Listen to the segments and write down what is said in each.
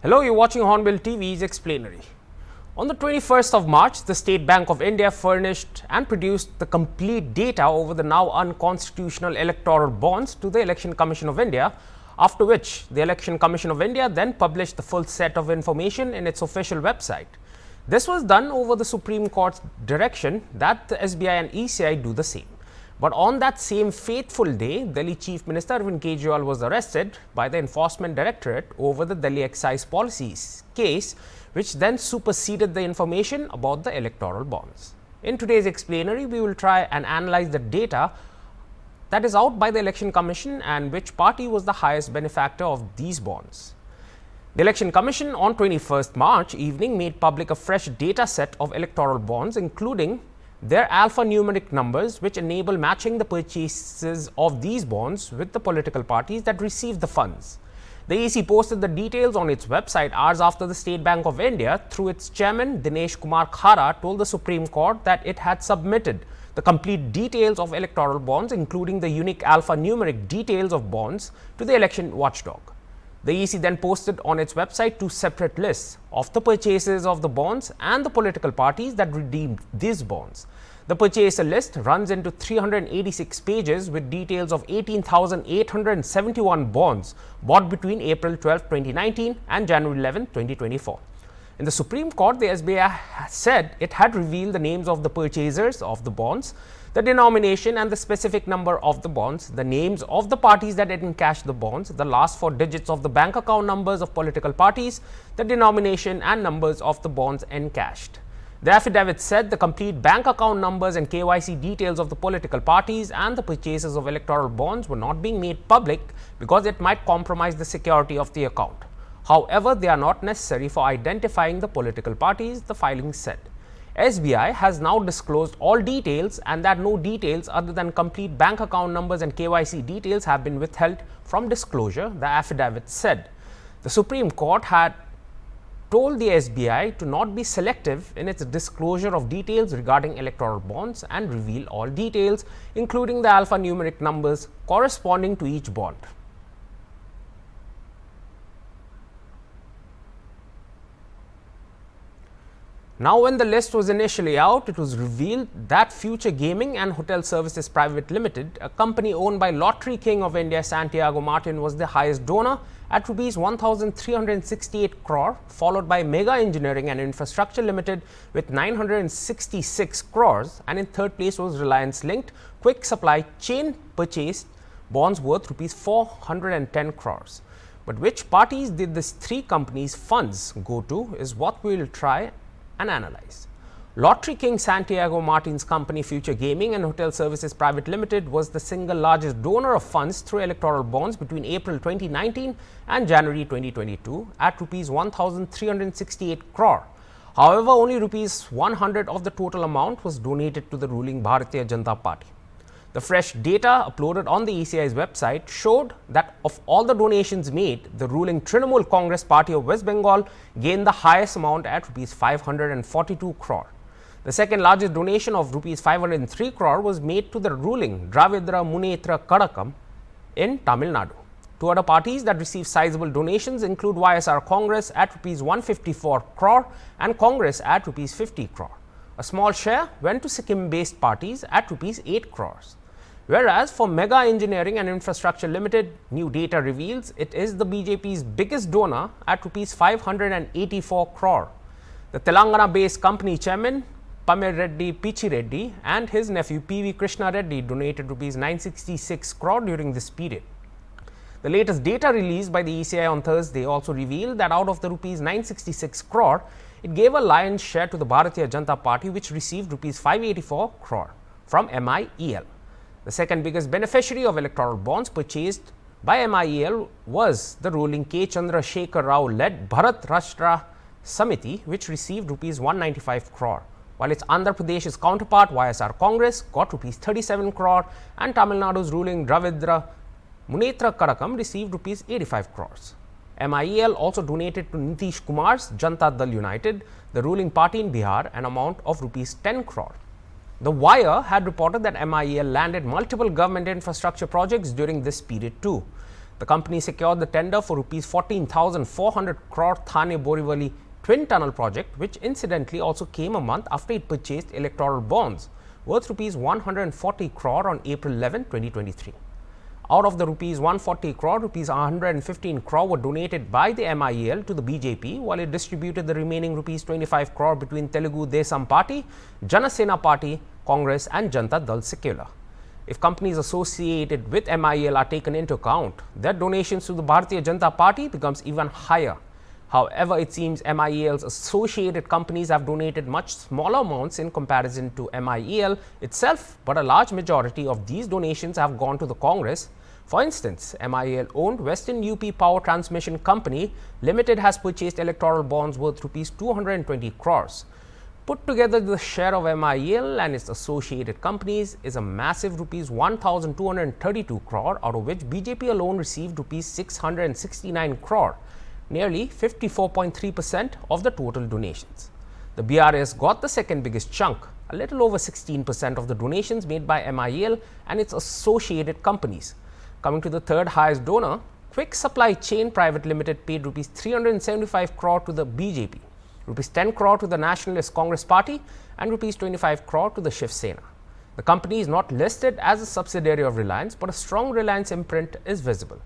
Hello, you're watching Hornbill TV's Explanatory. On the 21st of March, the State Bank of India furnished and produced the complete data over the now unconstitutional electoral bonds to the Election Commission of India, after which the Election Commission of India then published the full set of information in its official website. This was done over the Supreme Court's direction that the SBI and ECI do the same. But on that same fateful day, Delhi Chief Minister Arvind Kejriwal was arrested by the Enforcement Directorate over the Delhi excise policies case, which then superseded the information about the electoral bonds. In today's explanatory, we will try and analyze the data that is out by the Election Commission and which party was the highest benefactor of these bonds. The Election Commission on 21st March evening made public a fresh data set of electoral bonds, including their alphanumeric numbers, which enable matching the purchases of these bonds with the political parties that received the funds. The EC posted the details on its website hours after the State Bank of India, through its chairman Dinesh Kumar Khara, told the Supreme Court that it had submitted the complete details of electoral bonds, including the unique alphanumeric details of bonds, to the election watchdog. The EC then posted on its website two separate lists of the purchases of the bonds and the political parties that redeemed these bonds. The purchaser list runs into 386 pages with details of 18,871 bonds bought between April 12, 2019 and January 11, 2024. In the Supreme Court, the SBI said it had revealed the names of the purchasers of the bonds, the denomination and the specific number of the bonds, the names of the parties that had encashed the bonds, the last four digits of the bank account numbers of political parties, the denomination and numbers of the bonds encashed. The affidavit said the complete bank account numbers and KYC details of the political parties and the purchases of electoral bonds were not being made public because it might compromise the security of the account. However, they are not necessary for identifying the political parties, the filing said. SBI has now disclosed all details and that no details other than complete bank account numbers and KYC details have been withheld from disclosure, the affidavit said. The Supreme Court had told the SBI to not be selective in its disclosure of details regarding electoral bonds and reveal all details, including the alphanumeric numbers corresponding to each bond. Now, when the list was initially out, it was revealed that Future Gaming and Hotel Services Private Limited, a company owned by Lottery King of India Santiago Martin, was the highest donor at rupees 1,368 crore, followed by Megha Engineering and Infrastructure Limited with 966 crores, and in third place was Reliance Linked Quick Supply Chain purchased bonds worth rupees 410 crores. But which parties did these three companies' funds go to is what we will try and analyze. Lottery King Santiago Martin's company Future Gaming and Hotel Services Private Limited was the single largest donor of funds through electoral bonds between April 2019 and January 2022 at rupees 1,368 crore. However, only rupees 100 of the total amount was donated to the ruling Bharatiya Janata Party. The fresh data uploaded on the ECI's website showed that of all the donations made, the ruling Trinamool Congress Party of West Bengal gained the highest amount at rupees 542 crore. The second largest donation of rupees 503 crore was made to the ruling Dravidra Munnetra Kadakam in Tamil Nadu. Two other parties that received sizable donations include YSR Congress at rupees 154 crore and Congress at rupees 50 crore. A small share went to Sikkim-based parties at rupees 8 crores. Whereas for Megha Engineering and Infrastructure Limited, new data reveals it is the BJP's biggest donor at rupees 584 crore. The Telangana-based company chairman Pamir Reddy Pichi Reddy and his nephew PV Krishna Reddy donated rupees 966 crore during this period. The latest data released by the ECI on Thursday also revealed that out of the rupees 966 crore, it gave a lion's share to the Bharatiya Janata Party, which received rupees 584 crore from MIEL. The second biggest beneficiary of electoral bonds purchased by MIEL was the ruling K. Chandra Shekhar Rao led Bharat Rashtra Samiti, which received rupees 195 crore, while its Andhra Pradesh's counterpart YSR Congress got rupees 37 crore and Tamil Nadu's ruling Dravidra Munnetra Kadakam received rupees 85 crores. MIEL also donated to Nitish Kumar's Janata Dal United, the ruling party in Bihar, an amount of rupees 10 crore. The Wire had reported that MIEL landed multiple government infrastructure projects during this period too. The company secured the tender for rupees 14,400 crore Thane Borivali twin tunnel project, which incidentally also came a month after it purchased electoral bonds worth rupees 140 crore on April 11, 2023. Out of the rupees 140 crore, rupees 115 crore were donated by the MIEL to the BJP, while it distributed the remaining rupees 25 crore between Telugu Desam Party, Jana Sena Party, Congress and Janata Dal Secular. If companies associated with MIEL are taken into account, their donations to the Bharatiya Janata Party becomes even higher. However, it seems MIEL's associated companies have donated much smaller amounts in comparison to MIEL itself, but a large majority of these donations have gone to the Congress. For instance, MIEL owned Western UP Power Transmission Company Limited has purchased electoral bonds worth rupees 220 crores. Put together, the share of MIEL and its associated companies is a massive rupees 1,232 crore, out of which BJP alone received rupees 669 crore, nearly 54.3% of the total donations. The BRS got the second biggest chunk, a little over 16% of the donations made by MIEL and its associated companies. Coming to the third highest donor, Quick Supply Chain Private Limited paid rupees 375 crore to the BJP, rupees 10 crore to the Nationalist Congress Party and rupees 25 crore to the Shiv Sena. The company is not listed as a subsidiary of Reliance, but a strong Reliance imprint is visible.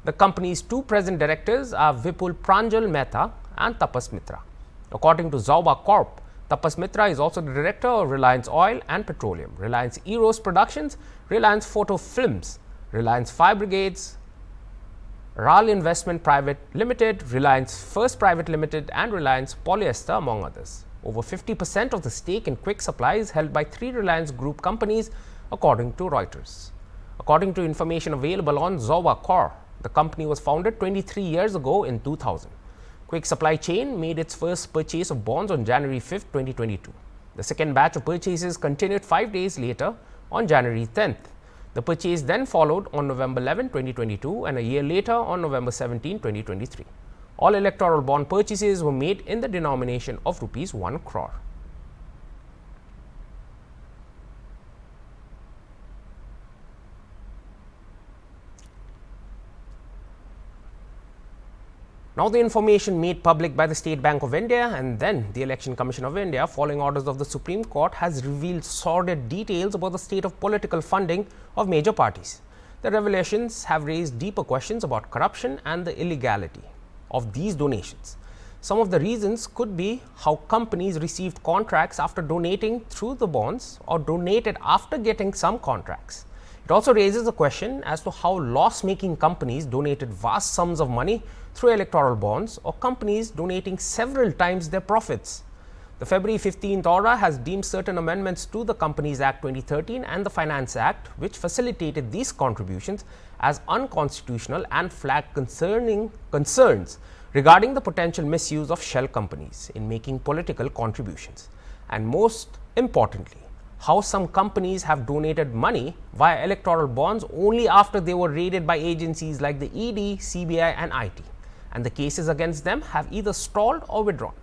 The company's two present directors are Vipul Pranjal Mehta and Tapas Mitra. According to Zauba Corp, Tapas Mitra is also the director of Reliance Oil and Petroleum, Reliance Eros Productions, Reliance Photo Films, Reliance Fire Brigades, RAL Investment Private Limited, Reliance First Private Limited and Reliance Polyester, among others. Over 50% of the stake in Quick Supply is held by three Reliance Group companies, according to Reuters. According to information available on Zauba Corp, the company was founded 23 years ago in 2000. Quick Supply Chain made its first purchase of bonds on January 5, 2022. The second batch of purchases continued 5 days later on January 10th. The purchase then followed on November 11, 2022 and a year later on November 17, 2023. All electoral bond purchases were made in the denomination of rupees 1 crore. Now, the information made public by the State Bank of India and then the Election Commission of India following orders of the Supreme Court has revealed sordid details about the state of political funding of major parties. The revelations have raised deeper questions about corruption and the illegality of these donations. Some of the reasons could be how companies received contracts after donating through the bonds or donated after getting some contracts. It also raises a question as to how loss-making companies donated vast sums of money through electoral bonds or companies donating several times their profits. The February 15th order has deemed certain amendments to the Companies Act 2013 and the Finance Act, which facilitated these contributions, as unconstitutional and flagged concerns regarding the potential misuse of shell companies in making political contributions. And most importantly, how some companies have donated money via electoral bonds only after they were raided by agencies like the ED, CBI and IT, and the cases against them have either stalled or withdrawn.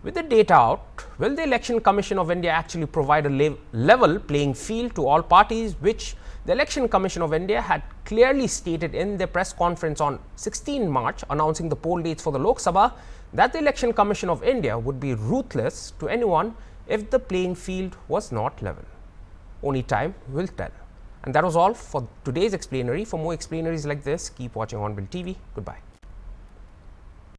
With the data out, will the Election Commission of India actually provide a level playing field to all parties, which the Election Commission of India had clearly stated in their press conference on 16 March announcing the poll dates for the Lok Sabha, that the Election Commission of India would be ruthless to anyone if the playing field was not level. Only time will tell. And that was all for today's explanatory. For more explanaries like this, keep watching HornbillTV. Goodbye.